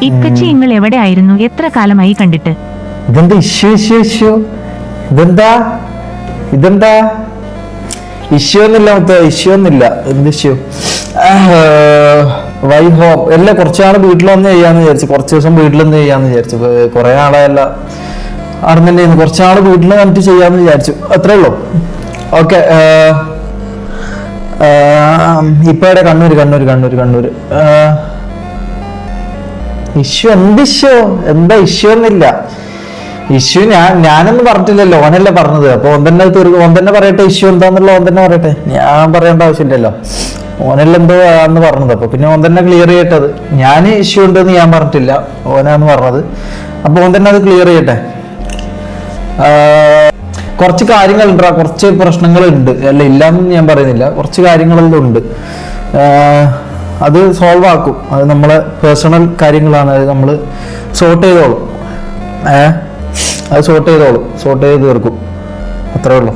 ഇക്കച്ചി നിങ്ങൾ എവിടെ ആയിരുന്നു? എത്ര കാലമായി കണ്ടിട്ട്? ഇതെന്താ ഇഷ്യൂ? ഇതെന്താ ഇതെന്താ ഇഷ്യൂ ഒന്നുമില്ല മൊത്തം, ഇഷ്യൂ ഒന്നുമില്ല. എന്ത് ഇഷ്യൂ? വൈ ഹോം എല്ലാം കുറച്ചാൾ വീട്ടിൽ വന്ന് ചെയ്യാന്ന് വിചാരിച്ചു, കുറച്ച് ദിവസം വീട്ടിൽ നിന്ന് ചെയ്യാന്ന് വിചാരിച്ചു. കുറെ ആളെയല്ല അവിടെ തന്നെ കുറച്ചാൾ വീട്ടിൽ വന്നിട്ട് ചെയ്യാന്ന് വിചാരിച്ചു, അത്രേ ഉള്ളൂ. ഓക്കെ. ഇപ്പൊ എവിടെ? കണ്ണൂര്. ഇഷ്യൂ എന്ത് ഇഷ്യൂ? എന്താ ഇഷ്യൂ ഒന്നുമില്ല. ഇഷ്യൂ ഞാനൊന്നും പറഞ്ഞിട്ടില്ലല്ലോ, ഓനല്ലേ പറഞ്ഞത്. അപ്പൊ ഓൻ തന്നെ പറയട്ടെ ഇഷ്യൂ എന്താന്നുള്ള, ഓൻ തന്നെ പറയട്ടെ, ഞാൻ പറയേണ്ട ആവശ്യമില്ലല്ലോ. ഓനല്ല എന്തോ ആന്ന് പറഞ്ഞത്, അപ്പൊ പിന്നെ ഓൻ തന്നെ ക്ലിയർ ചെയ്യട്ടത്. ഞാൻ ഇഷ്യൂ ഉണ്ടെന്ന് ഞാൻ പറഞ്ഞിട്ടില്ല, ഓനാന്ന് പറഞ്ഞത്. അപ്പൊ ഓൻ തന്നെ അത് ക്ലിയർ ചെയ്യട്ടെ. കുറച്ച് കാര്യങ്ങളുണ്ട്, കുറച്ച് പ്രശ്നങ്ങളുണ്ട്, അല്ല ഇല്ലാന്ന് ഞാൻ പറയുന്നില്ല, കുറച്ച് കാര്യങ്ങളെല്ലാം ഉണ്ട്. അത് സോൾവ് ആക്കും. അത് നമ്മളെ പേഴ്സണൽ കാര്യങ്ങളാണ്, അത് നമ്മൾ സോർട്ട് ചെയ്തോളും. അത് സോർട്ട് ചെയ്ത് തീർക്കും, അത്രേ ഉള്ളൂ.